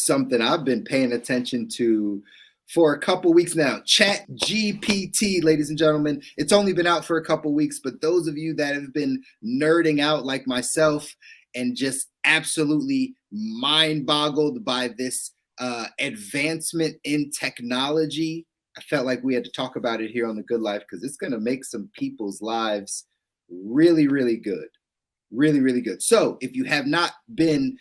something I've been paying attention to for a couple weeks now. ChatGPT, ladies and gentlemen. It's only been out for a couple weeks, but those of you that have been nerding out like myself and just absolutely mind boggled by this advancement in technology, I felt like we had to talk about it here on The Good Life because it's going to make some people's lives really, really good. Really, really good. So if you have not been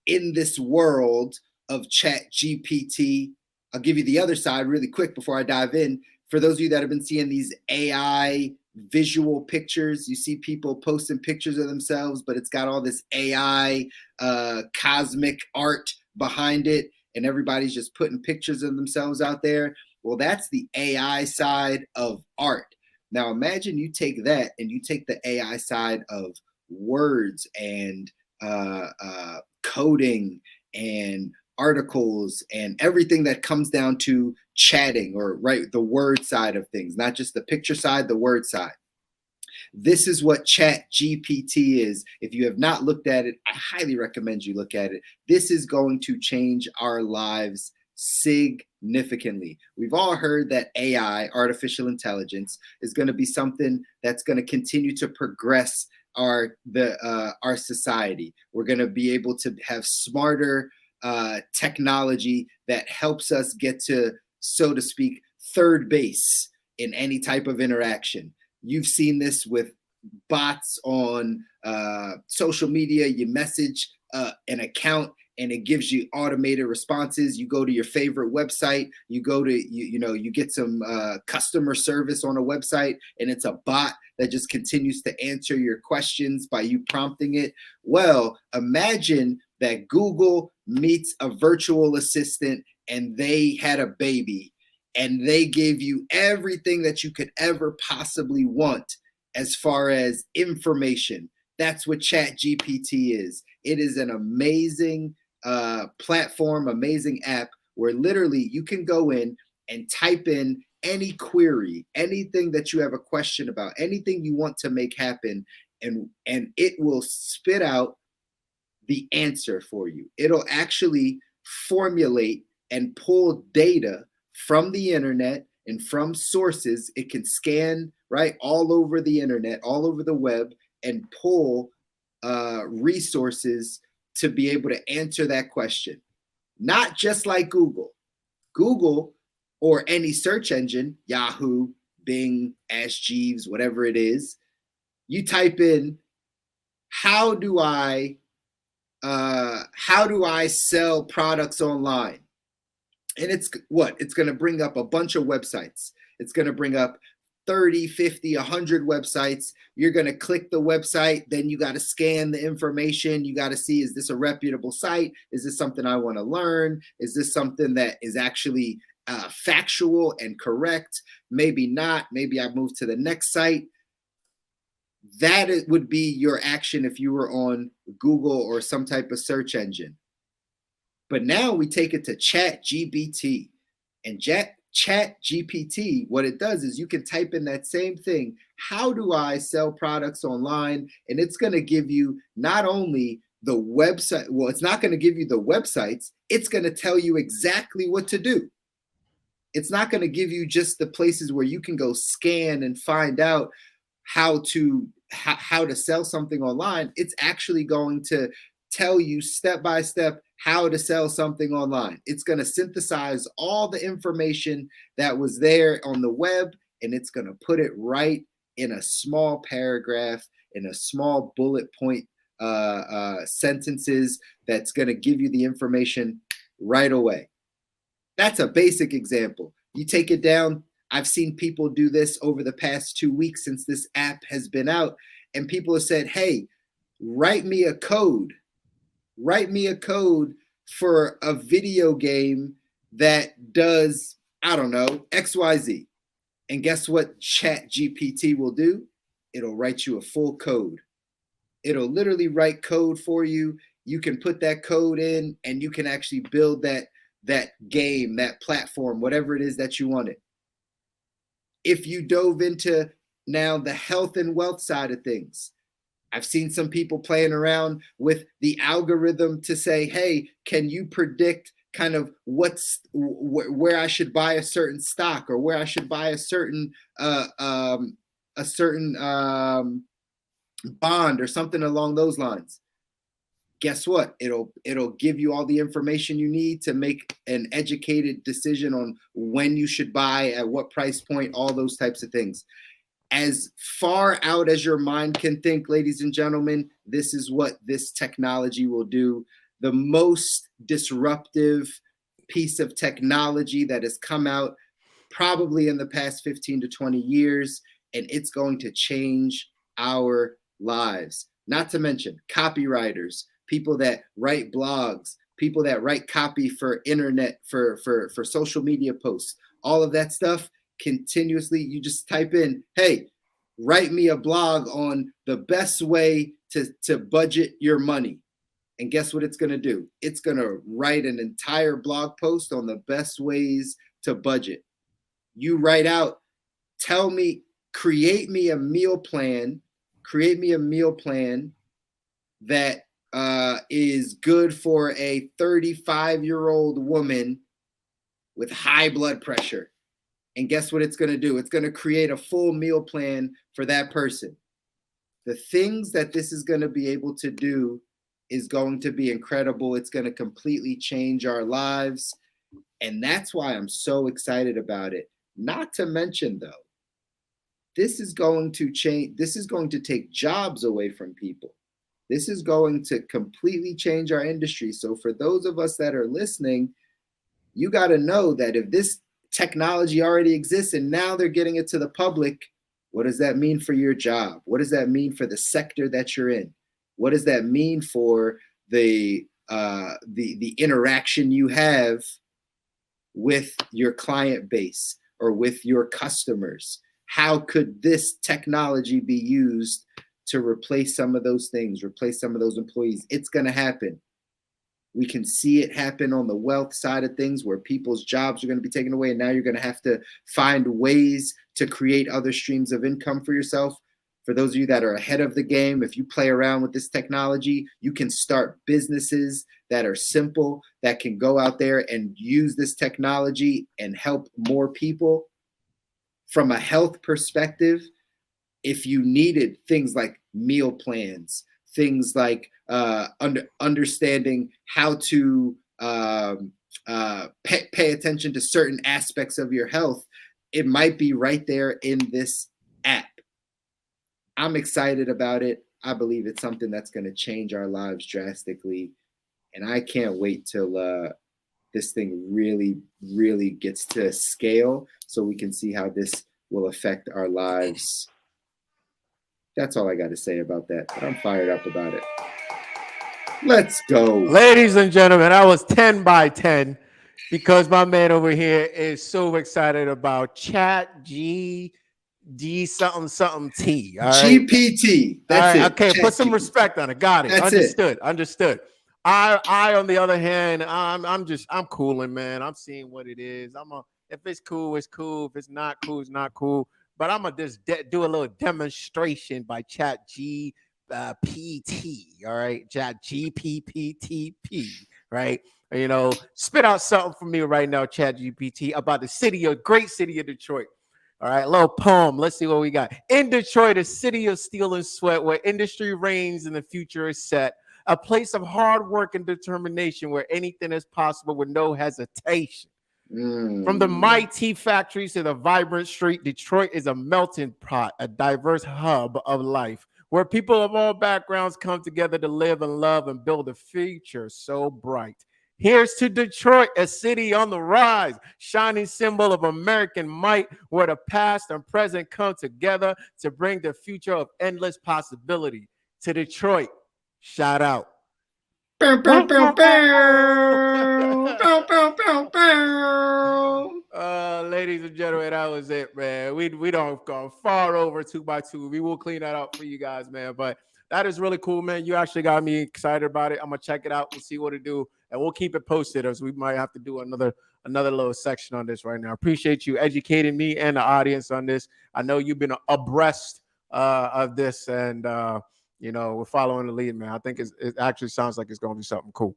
in this world of ChatGPT, I'll give you the other side really quick before I dive in. For those of you that have been seeing these AI visual pictures, you see people posting pictures of themselves, but it's got all this AI cosmic art behind it, and everybody's just putting pictures of themselves out there. Well, that's the AI side of art. Now, imagine you take that and you take the AI side of words and coding and articles and everything that comes down to chatting, or the word side of things, not just the picture side, the word side. This is what ChatGPT is. If you have not looked at it, I highly recommend you look at it. This is going to change our lives significantly. We've all heard that AI, artificial intelligence, is going to be something that's going to continue to progress our society. We're going to be able to have smarter technology that helps us get to, so to speak, third base in any type of interaction. You've seen this with bots on social media. You message an account and it gives you automated responses. You go to your favorite website, you go to, you get some customer service on a website, and it's a bot that just continues to answer your questions by you prompting it. Well, imagine that Google meets a virtual assistant and they had a baby and they gave you everything that you could ever possibly want as far as information. That's what ChatGPT is. It is an amazing platform, amazing app where literally you can go in and type in any query, anything that you have a question about, anything you want to make happen, and it will spit out the answer for you. It'll actually formulate and pull data from the internet and from sources. It can scan all over the internet, all over the web, and pull resources to be able to answer that question. Not just like Google. Google or any search engine, Yahoo, Bing, Ask Jeeves, whatever it is, you type in, how do I sell products online? And it's going to bring up a bunch of websites. It's going to bring up 30, 50, 100 websites. You're going to click the website. Then you got to scan the information. You got to see, is this a reputable site? Is this something I want to learn? Is this something that is actually factual and correct? Maybe not. Maybe I move to the next site. That would be your action if you were on Google or some type of search engine. But now we take it to ChatGPT. And ChatGPT, what it does is you can type in that same thing. How do I sell products online? And it's going to give you not only the website. Well, it's not going to give you the websites. It's going to tell you exactly what to do. It's not going to give you just the places where you can go scan and find out how to sell something online. It's actually going to tell you step by step how to sell something online. It's going to synthesize all the information that was there on the web, and it's going to put it right in a small paragraph, in a small bullet point sentences that's going to give you the information right away. That's a basic example. You take it down. I've seen people do this over the past 2 weeks since this app has been out, and people have said, hey, write me a code for a video game that does, I don't know, XYZ. And guess what ChatGPT will do? It'll write you a full code. It'll literally write code for you. You can put that code in and you can actually build that game, that platform, whatever it is that you wanted. If you dove into now the health and wealth side of things, I've seen some people playing around with the algorithm to say, hey, can you predict kind of where I should buy a certain stock, or where I should buy a certain uh, um, bond or something along those lines. Guess what? It'll give you all the information you need to make an educated decision on when you should buy, at what price point, all those types of things. As far out as your mind can think, ladies and gentlemen, this is what this technology will do. The most disruptive piece of technology that has come out probably in the past 15 to 20 years, and it's going to change our lives. Not to mention copywriters, people that write blogs, people that write copy for internet, for social media posts, all of that stuff. Continuously, you just type in, hey, write me a blog on the best way to budget your money. And guess what it's going to do? It's going to write an entire blog post on the best ways to budget. You write out, tell me, create me a meal plan that is good for a 35-year-old woman with high blood pressure. And guess what it's going to do? It's going to create a full meal plan for that person. The things that this is going to be able to do is going to be incredible. It's going to completely change our lives. And that's why I'm so excited about it. Not to mention, though, this is going to change. This is going to take jobs away from people. This is going to completely change our industry. So for those of us that are listening, you got to know that if this technology already exists and now they're getting it to the public, what does that mean for your job? What does that mean for the sector that you're in? What does that mean for the interaction you have with your client base or with your customers? How could this technology be used to replace some of those things, replace some of those employees? It's going to happen. We can see it happen on the wealth side of things, where people's jobs are going to be taken away, and now you're going to have to find ways to create other streams of income for yourself. For those of you that are ahead of the game, if you play around with this technology, you can start businesses that are simple, that can go out there and use this technology and help more people. From a health perspective, if you needed things like meal plans, things like understanding how to pay attention to certain aspects of your health, it might be right there in this app. I'm excited about it. I believe it's something that's going to change our lives drastically. And I can't wait till this thing really, really gets to scale so we can see how this will affect our lives. That's all I got to say about that. But I'm fired up about it. Let's go. Ladies and gentlemen, I was 10 by 10 because my man over here is so excited about ChatGPT something T. All right? GPT. That's all right, it. Okay, Chat put some GPT. respect on it. Got it. That's Understood. It. Understood. I on the other hand, I'm cooling, man. I'm seeing what it is. If it's cool, it's cool. If it's not cool, it's not cool. But I'm gonna just do a little demonstration by ChatGPT. All right, ChatGPT. Right. Spit out something for me right now, ChatGPT, about the great city of Detroit. All right, a little poem. Let's see what we got. In Detroit, a city of steel and sweat, where industry reigns and the future is set. A place of hard work and determination, where anything is possible with no hesitation. From the mighty factories to the vibrant street, Detroit is a melting pot, a diverse hub of life, where people of all backgrounds come together to live and love and build a future so bright. Here's to Detroit, a city on the rise, shining symbol of American might, where the past and present come together to bring the future of endless possibility. To Detroit, shout out. Bow, bow, bow, bow. Bow, bow, bow, bow. Ladies and gentlemen, that was it, man. We don't go far over 2x2. We will clean that up for you guys, man. But that is really cool, man. You actually got me excited about it. I'm gonna check it out. We'll see what it do, and we'll keep it posted, as we might have to do another little section on this right now. Appreciate you educating me and the audience on this. I know you've been abreast of this, and we're following the lead, man. I think it actually sounds like it's going to be something cool.